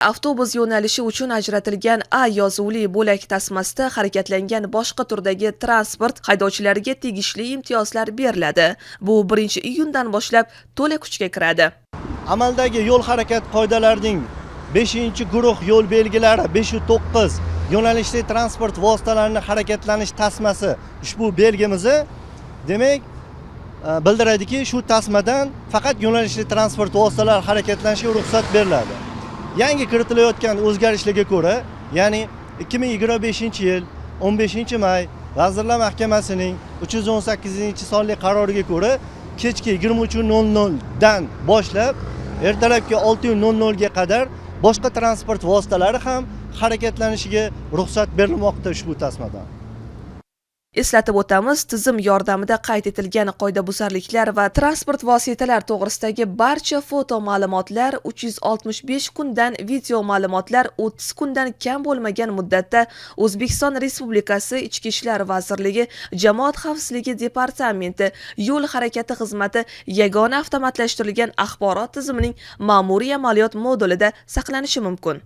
Avtobus yo'nalishi uchun ajratilgan A yozuvli bo'lak tasmasida harakatlangan boshqa turdagi transport haydovchilariga tegishli imtiyozlar beriladi. Bu 1-iyundan boshlab to'la kuchga kiradi. Amaldagi yo'l harakat qoidalarining 5-guruh yo'l belgilari 509 yo'nalishli transport vositalarining harakatlanish tasmasi ushbu belgimizni demak bildiradiki, shu tasmadan faqat yo'nalishli transport vositalari harakatlanishiga ruxsat beriladi. Yangi kiritilayotgan o'zgarishlarga ko'ra, ya'ni 2025-yil 15-may Vazirlar Mahkamasining 318-sonli qaroriga ko'ra, kechki 23:00 dan boshlab ertalabki 6:00 ga qadar boshqa transport vositalari ham harakatlanishiga ruxsat berilmoqda ushbu tasmadan. Eslatib o'tamiz, tizim yordamida qayd etilgan qoidabuzarliklar va transport vositalar to'g'risidagi barcha foto ma'lumotlar 365 kundan, video ma'lumotlar 30 kundan kam bo'lmagan muddatda O'zbekiston Respublikasi Ichki ishlar vazirligi Jamoat xavfsizligi departamenti yo'l harakati xizmati yagona avtomatlashtirilgan axborot tizimining ma'muriy amaliyot modulida saqlanishi mumkin.